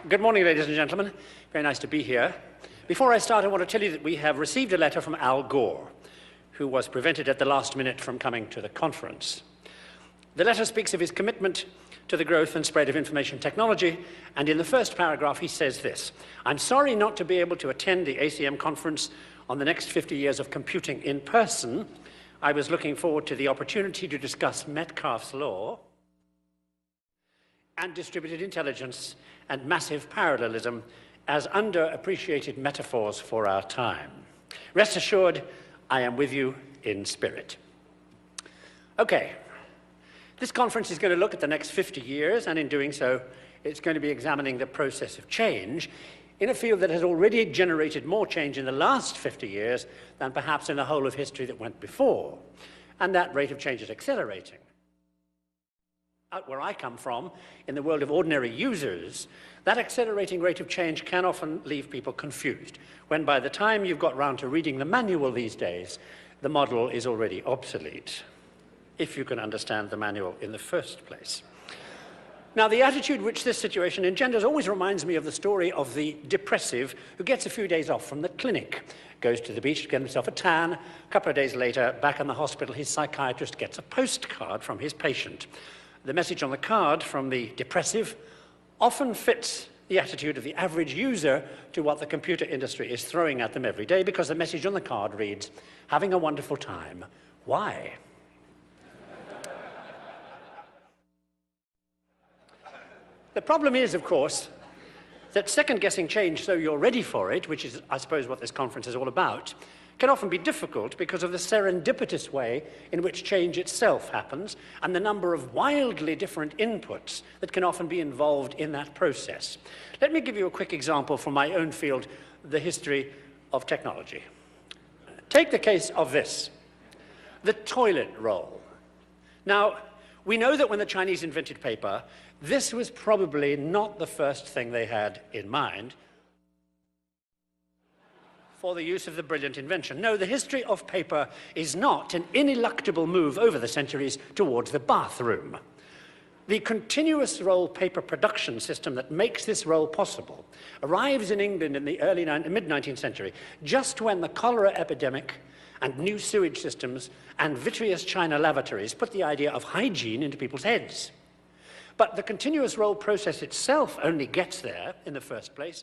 Good morning, ladies and gentlemen. Very nice to be here. Before I start, I want to tell you that we have received a letter from Al Gore, who was prevented at the last minute from coming to the conference. The letter speaks of his commitment to the growth and spread of information technology, and in the first paragraph he says this: "I'm sorry not to be able to attend the ACM conference on the next 50 years of computing in person. I was looking forward to the opportunity to discuss Metcalfe's law and distributed intelligence and massive parallelism as underappreciated metaphors for our time. Rest assured, I am with you in spirit." Okay, this conference is going to look at the next 50 years, and in doing so, it's going to be examining the process of change in a field that has already generated more change in the last 50 years than perhaps in the whole of history that went before. And that rate of change is accelerating. Out where I come from, in the world of ordinary users, that accelerating rate of change can often leave people confused, when by the time you've got round to reading the manual these days, the model is already obsolete, if you can understand the manual in the first place. Now, the attitude which this situation engenders always reminds me of the story of the depressive who gets a few days off from the clinic, goes to the beach to get himself a tan. A couple of days later, back in the hospital, his psychiatrist gets a postcard from his patient. The message on the card from the depressive often fits the attitude of the average user to what the computer industry is throwing at them every day, because the message on the card reads, "Having a wonderful time. Why?" The problem is, of course, that second-guessing change so you're ready for it, which is, I suppose, what this conference is all about, can often be difficult because of the serendipitous way in which change itself happens and the number of wildly different inputs that can often be involved in that process. Let me give you a quick example from my own field, the history of technology. Take the case of this, the toilet roll. Now, we know that when the Chinese invented paper, this was probably not the first thing they had in mind for the use of the brilliant invention. No, the history of paper is not an ineluctable move over the centuries towards the bathroom. The continuous roll paper production system that makes this roll possible arrives in England in the mid-19th century, just when the cholera epidemic and new sewage systems and vitreous china lavatories put the idea of hygiene into people's heads. But the continuous roll process itself only gets there in the first place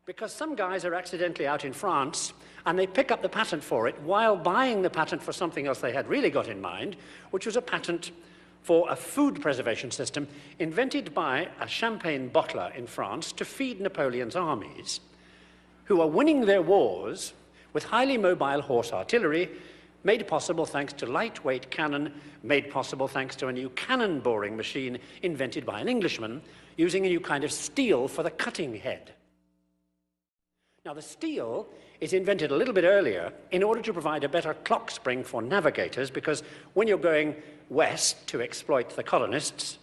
because some guys are accidentally out in France and they pick up the patent for it while buying the patent for something else they had really got in mind, which was a patent for a food preservation system invented by a champagne bottler in France to feed Napoleon's armies, who are winning their wars with highly mobile horse artillery, made possible thanks to lightweight cannon, made possible thanks to a new cannon boring machine invented by an Englishman, using a new kind of steel for the cutting head. Now, the steel is invented a little bit earlier in order to provide a better clock spring for navigators, because when you're going west to exploit the colonists,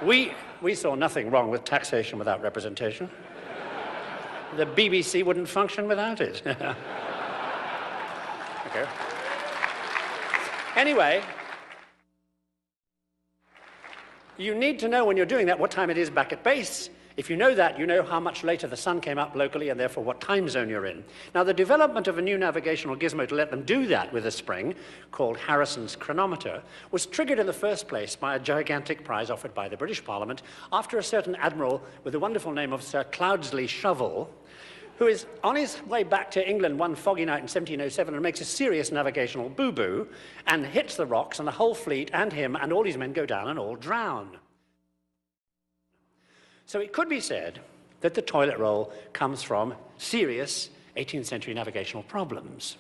we saw nothing wrong with taxation without representation. The BBC wouldn't function without it. Okay. Anyway, you need to know when you're doing that what time it is back at base. If you know that, you know how much later the sun came up locally and therefore what time zone you're in. Now, the development of a new navigational gizmo to let them do that with a spring, called Harrison's chronometer, was triggered in the first place by a gigantic prize offered by the British Parliament after a certain admiral with the wonderful name of Sir Cloudesley Shovel, who is on his way back to England one foggy night in 1707 and makes a serious navigational boo-boo and hits the rocks, and the whole fleet and him and all his men go down and all drown. So it could be said that the toilet roll comes from serious 18th century navigational problems.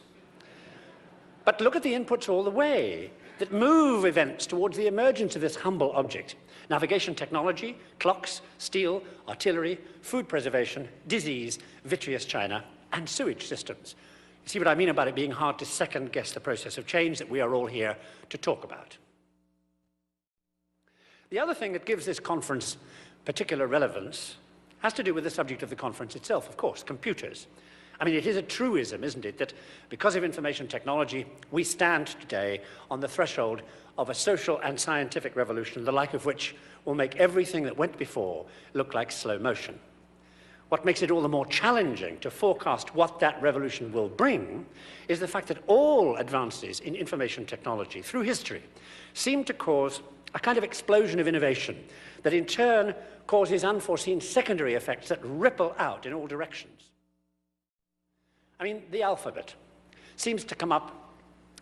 But look at the inputs all the way that move events towards the emergence of this humble object. Navigation technology, clocks, steel, artillery, food preservation, disease, vitreous china, and sewage systems. You see what I mean about it being hard to second-guess the process of change that we are all here to talk about. The other thing that gives this conference particular relevance has to do with the subject of the conference itself, of course, computers. I mean, it is a truism, isn't it, that because of information technology, we stand today on the threshold of a social and scientific revolution, the like of which will make everything that went before look like slow motion. What makes it all the more challenging to forecast what that revolution will bring is the fact that all advances in information technology through history seem to cause a kind of explosion of innovation that in turn causes unforeseen secondary effects that ripple out in all directions. I mean, the alphabet seems to come up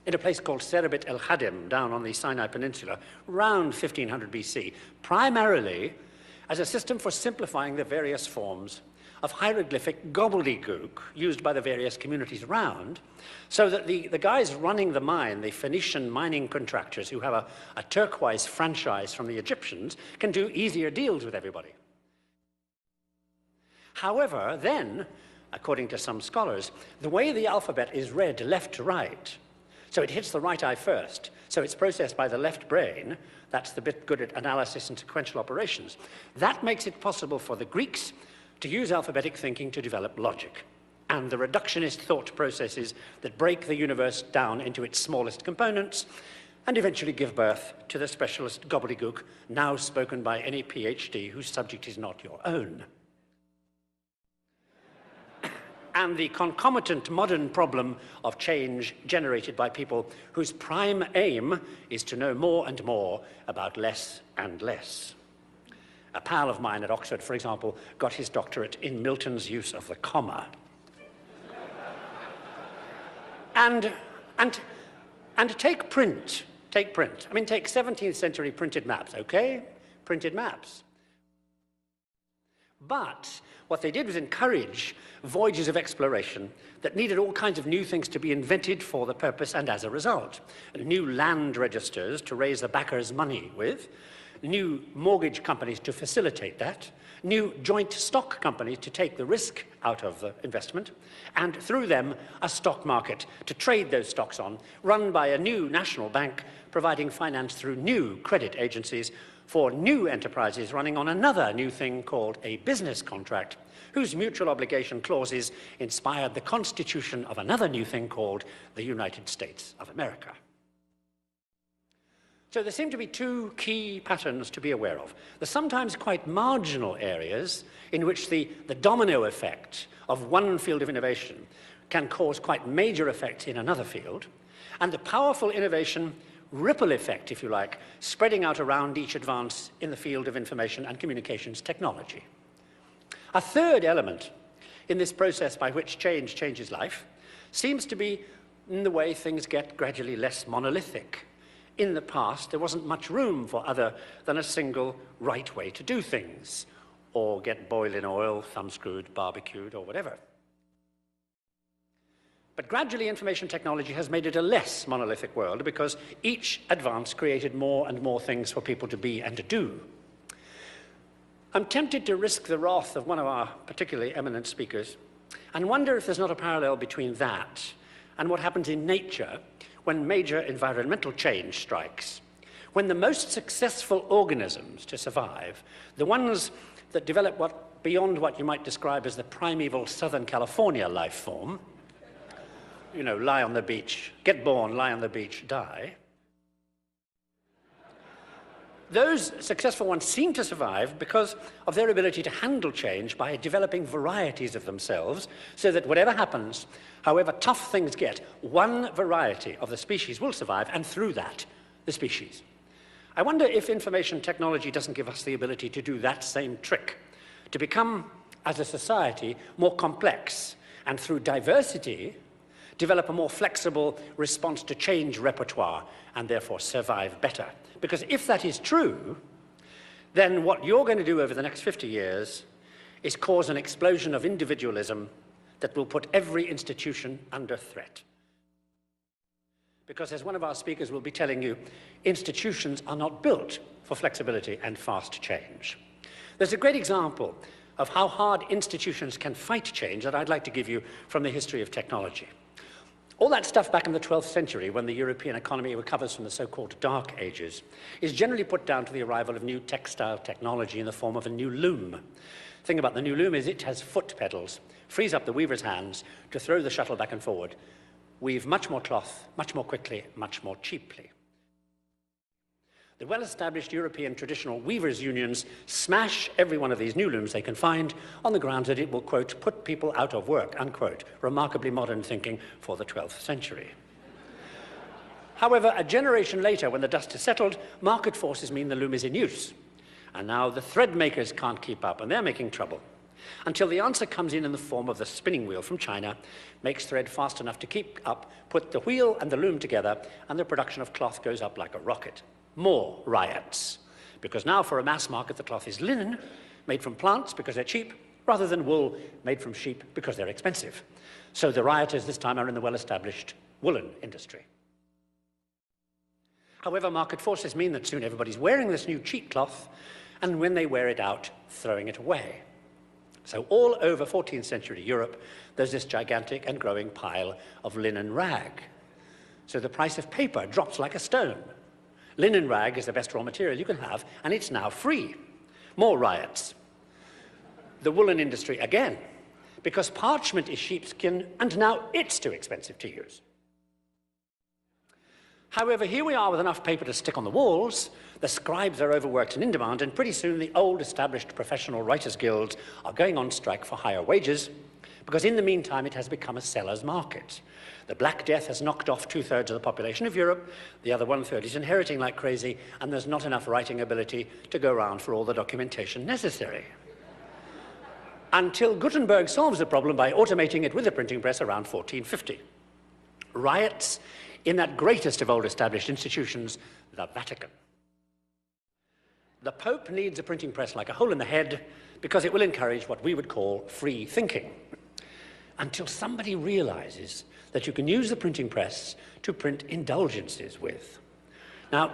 in a place called Serebit el-Hadim down on the Sinai Peninsula around 1500 BC, primarily as a system for simplifying the various forms of hieroglyphic gobbledygook used by the various communities around, so that the guys running the mine, the Phoenician mining contractors who have a turquoise franchise from the Egyptians, can do easier deals with everybody. However, then, according to some scholars, the way the alphabet is read left to right, so it hits the right eye first, so it's processed by the left brain, that's the bit good at analysis and sequential operations, that makes it possible for the Greeks to use alphabetic thinking to develop logic and the reductionist thought processes that break the universe down into its smallest components and eventually give birth to the specialist gobbledygook now spoken by any PhD whose subject is not your own. And the concomitant modern problem of change generated by people whose prime aim is to know more and more about less and less. A pal of mine at Oxford, for example, got his doctorate in Milton's use of the comma. And take print. I mean, take 17th century printed maps, okay? Printed maps. But what they did was encourage voyages of exploration that needed all kinds of new things to be invented for the purpose and as a result. New land registers to raise the backers' money with, new mortgage companies to facilitate that, new joint stock companies to take the risk out of the investment, and through them, a stock market to trade those stocks on, run by a new national bank, providing finance through new credit agencies for new enterprises running on another new thing called a business contract, whose mutual obligation clauses inspired the constitution of another new thing called the United States of America. So there seem to be two key patterns to be aware of. The sometimes quite marginal areas in which the domino effect of one field of innovation can cause quite major effects in another field, and the powerful innovation ripple effect, if you like, spreading out around each advance in the field of information and communications technology. A third element in this process by which change changes life seems to be in the way things get gradually less monolithic. In the past, there wasn't much room for other than a single right way to do things, or get boiled in oil, thumbscrewed, barbecued, or whatever. But gradually, information technology has made it a less monolithic world because each advance created more and more things for people to be and to do. I'm tempted to risk the wrath of one of our particularly eminent speakers and wonder if there's not a parallel between that and what happens in nature when major environmental change strikes. When the most successful organisms to survive, the ones that develop beyond what you might describe as the primeval Southern California life form, you know, lie on the beach, get born, lie on the beach, die. Those successful ones seem to survive because of their ability to handle change by developing varieties of themselves so that whatever happens, however tough things get, one variety of the species will survive, and through that, the species. I wonder if information technology doesn't give us the ability to do that same trick, to become, as a society, more complex, and through diversity, develop a more flexible response to change repertoire, and therefore survive better. Because if that is true, then what you're going to do over the next 50 years is cause an explosion of individualism that will put every institution under threat. Because as one of our speakers will be telling you, institutions are not built for flexibility and fast change. There's a great example of how hard institutions can fight change that I'd like to give you from the history of technology. All that stuff back in the 12th century, when the European economy recovers from the so-called Dark Ages, is generally put down to the arrival of new textile technology in the form of a new loom. thing about the new loom is it has foot pedals, frees up the weaver's hands to throw the shuttle back and forward, weave much more cloth, much more quickly, much more cheaply. The well-established European traditional weavers' unions smash every one of these new looms they can find on the grounds that it will, quote, put people out of work, unquote, remarkably modern thinking for the 12th century. However, a generation later, when the dust has settled, market forces mean the loom is in use. And now the thread makers can't keep up, and they're making trouble. Until the answer comes in the form of the spinning wheel from China, makes thread fast enough to keep up, put the wheel and the loom together, and the production of cloth goes up like a rocket. More riots, because now for a mass market the cloth is linen, made from plants because they're cheap, rather than wool made from sheep because they're expensive. So the rioters this time are in the well-established woolen industry. However, market forces mean that soon everybody's wearing this new cheap cloth, and when they wear it out, throwing it away. So all over 14th century Europe, there's this gigantic and growing pile of linen rag. So the price of paper drops like a stone. Linen rag is the best raw material you can have, and it's now free. More riots. The woolen industry again, because parchment is sheepskin, and now it's too expensive to use. However, here we are with enough paper to stick on the walls, the scribes are overworked and in demand, and pretty soon the old established professional writers' guilds are going on strike for higher wages, because in the meantime it has become a seller's market. The Black Death has knocked off 2/3 of the population of Europe, the other 1/3 is inheriting like crazy, and there's not enough writing ability to go around for all the documentation necessary. Until Gutenberg solves the problem by automating it with a printing press around 1450. Riots in that greatest of old established institutions, the Vatican. The Pope needs a printing press like a hole in the head because it will encourage what we would call free thinking. Until somebody realizes that you can use the printing press to print indulgences with. Now,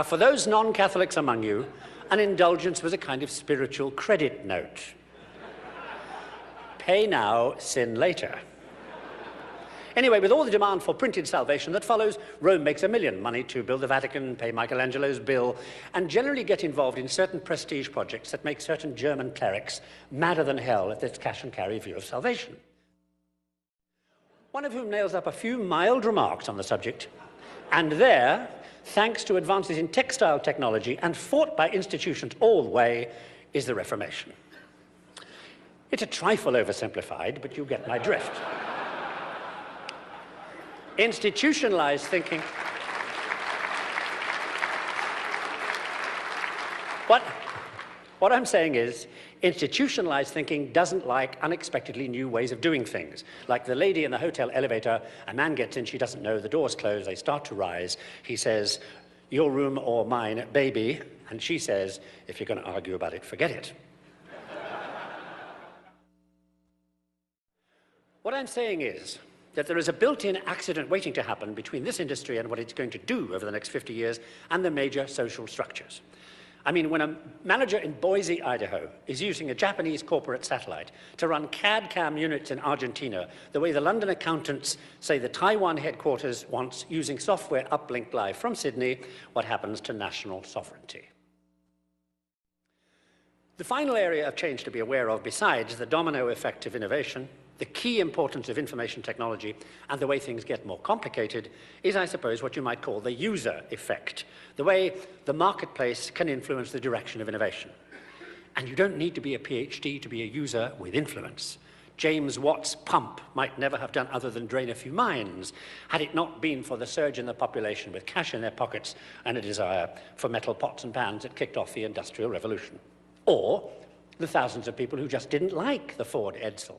for those non-Catholics among you, an indulgence was a kind of spiritual credit note. Pay now, sin later. Anyway, with all the demand for printed salvation that follows, Rome makes $1 million money to build the Vatican, pay Michelangelo's bill, and generally get involved in certain prestige projects that make certain German clerics madder than hell at this cash-and-carry view of salvation. One of whom nails up a few mild remarks on the subject, and there, thanks to advances in textile technology and fought by institutions all the way, is the Reformation. It's a trifle oversimplified, but you get my drift. Institutionalized thinking. What I'm saying is, institutionalized thinking doesn't like unexpectedly new ways of doing things. Like the lady in the hotel elevator, a man gets in, she doesn't know, the door's closed, they start to rise. He says, "Your room or mine, baby?" And she says, "If you're going to argue about it, forget it." What I'm saying is that there is a built-in accident waiting to happen between this industry and what it's going to do over the next 50 years and the major social structures. I mean, when a manager in Boise, Idaho, is using a Japanese corporate satellite to run CAD-CAM units in Argentina, the way the London accountants say the Taiwan headquarters wants using software uplinked live from Sydney, what happens to national sovereignty? The final area of change to be aware of, besides the domino effect of innovation, the key importance of information technology, and the way things get more complicated, is, I suppose, what you might call the user effect, the way the marketplace can influence the direction of innovation. And you don't need to be a PhD to be a user with influence. James Watt's pump might never have done other than drain a few mines, had it not been for the surge in the population with cash in their pockets and a desire for metal pots and pans that kicked off the Industrial Revolution. Or the thousands of people who just didn't like the Ford Edsel.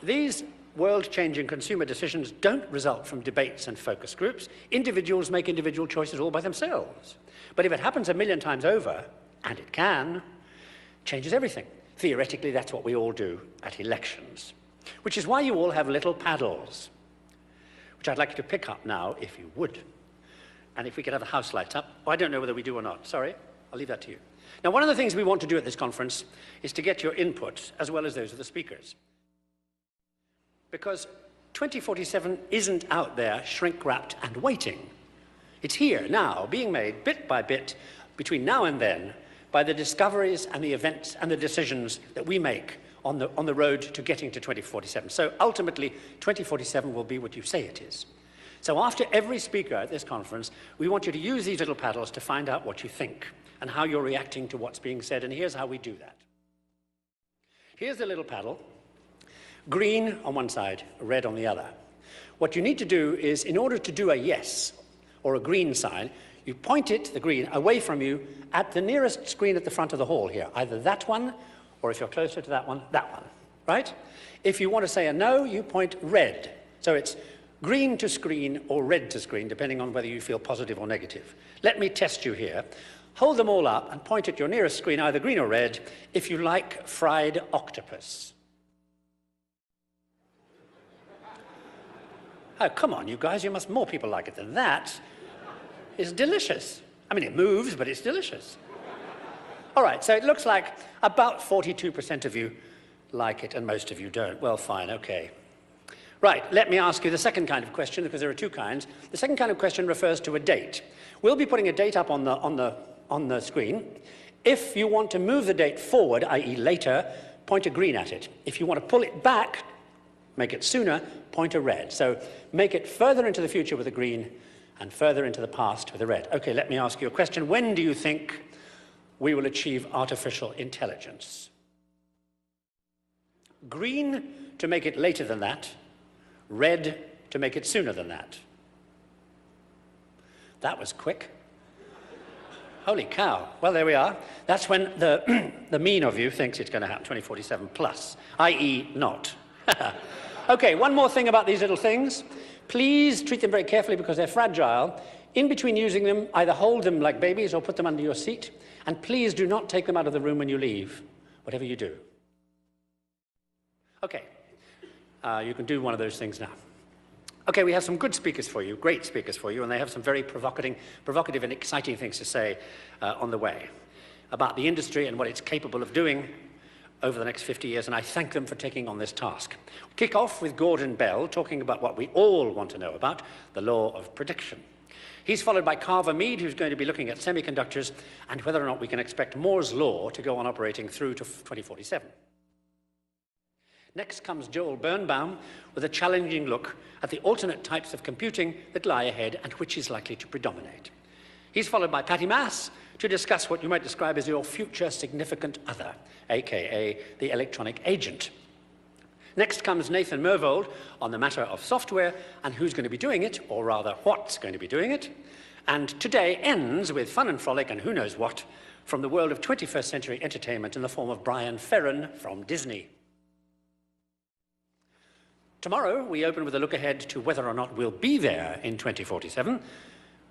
These world-changing consumer decisions don't result from debates and focus groups. Individuals make individual choices all by themselves. But if it happens 1,000,000 times over, and it can, changes everything. Theoretically, that's what we all do at elections, which is why you all have little paddles, which I'd like you to pick up now, if you would. And if we could have the house lights up. Oh, I don't know whether we do or not. Sorry, I'll leave that to you. Now, one of the things we want to do at this conference is to get your input, as well as those of the speakers. Because 2047 isn't out there shrink-wrapped and waiting. It's here now, being made bit by bit between now and then by the discoveries and the events and the decisions that we make on the road to getting to 2047. So ultimately, 2047 will be what you say it is. So after every speaker at this conference, we want you to use these little paddles to find out what you think and how you're reacting to what's being said, and here's how we do that. Here's the little paddle, green on one side, red on the other. What you need to do is, in order to do a yes or a green sign, you point it, the green, away from you at the nearest screen at the front of the hall here, either that one, or if you're closer to that one, right? If you want to say a no, you point red. So it's green to screen or red to screen, depending on whether you feel positive or negative. Let me test you here. Hold them all up and point at your nearest screen, either green or red, if you like fried octopus. Oh, come on, you guys, more people like it than that. It's delicious. I mean, it moves, but it's delicious. All right, so it looks like about 42% of you like it and most of you don't. Well, fine, okay. Right, let me ask you the second kind of question, because there are two kinds. The second kind of question refers to a date. We'll be putting a date up on the screen. If you want to move the date forward, i.e. later, point a green at it. If you want to pull it back, make it sooner, point a red. So make it further into the future with a green and further into the past with a red. Okay, let me ask you a question. When do you think we will achieve artificial intelligence? Green to make it later than that, red to make it sooner than that. That was quick. Holy cow. Well, there we are. That's when the mean of you thinks it's going to happen, 2047 plus, i.e. not. Okay, one more thing about these little things. Please treat them very carefully because they're fragile. In between using them, either hold them like babies or put them under your seat. And please do not take them out of the room when you leave, whatever you do. Okay, you can do one of those things now. Okay, we have some good speakers for you, great speakers for you, and they have some very provocative and exciting things to say on the way about the industry and what it's capable of doing over the next 50 years, and I thank them for taking on this task. We'll kick off with Gordon Bell talking about what we all want to know about, the law of prediction. He's followed by Carver Mead, who's going to be looking at semiconductors and whether or not we can expect Moore's law to go on operating through to 2047. Next comes Joel Birnbaum with a challenging look at the alternate types of computing that lie ahead and which is likely to predominate. He's followed by Patty Mass to discuss what you might describe as your future significant other, aka the electronic agent. Next comes Nathan Mervold on the matter of software and who's going to be doing it, or rather what's going to be doing it. And today ends with fun and frolic and who knows what from the world of 21st century entertainment in the form of Brian Ferren from Disney. Tomorrow, we open with a look ahead to whether or not we'll be there in 2047,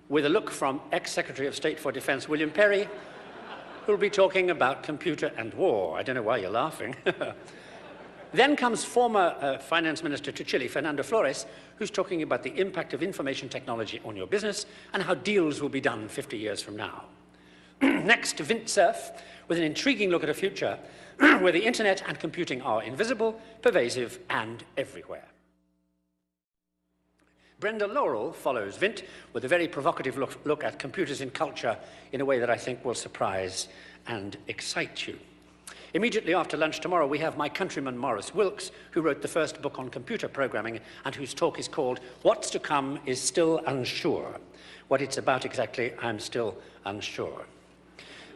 with a look from ex-Secretary of State for Defense William Perry, who'll be talking about computer and war. I don't know why you're laughing. Then comes former Finance Minister to Chile, Fernando Flores, who's talking about the impact of information technology on your business and how deals will be done 50 years from now. Next, Vint Cerf, with an intriguing look at a future where the internet and computing are invisible, pervasive, and everywhere. Brenda Laurel follows Vint with a very provocative look at computers in culture in a way that I think will surprise and excite you. Immediately after lunch tomorrow, we have my countryman Maurice Wilkes, who wrote the first book on computer programming and whose talk is called What's to Come is Still Unsure. What it's about exactly, I'm still unsure.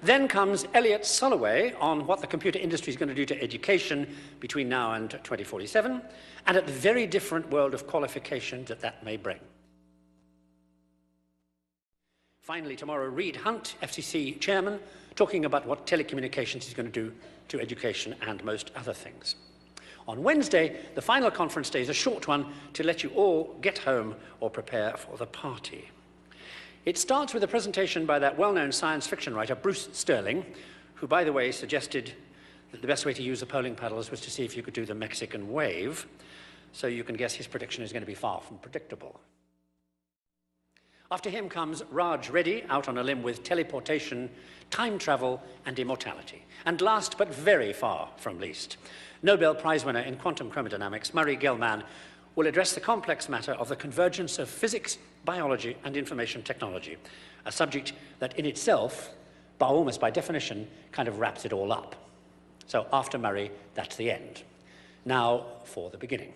Then comes Elliot Soloway on what the computer industry is going to do to education between now and 2047, and at the very different world of qualification that that may bring. Finally, tomorrow, Reed Hunt, FCC chairman, talking about what telecommunications is going to do to education and most other things. On Wednesday, the final conference day is a short one to let you all get home or prepare for the party. It starts with a presentation by that well-known science fiction writer, Bruce Sterling, who, by the way, suggested that the best way to use the polling paddles was to see if you could do the Mexican wave. So you can guess his prediction is going to be far from predictable. After him comes Raj Reddy, out on a limb with teleportation, time travel, and immortality. And last, but very far from least, Nobel Prize winner in quantum chromodynamics, Murray Gell-Mann, will address the complex matter of the convergence of physics, biology, and information technology, a subject that in itself but almost by definition, kind of wraps it all up. So after Murray, that's the end. Now for the beginning.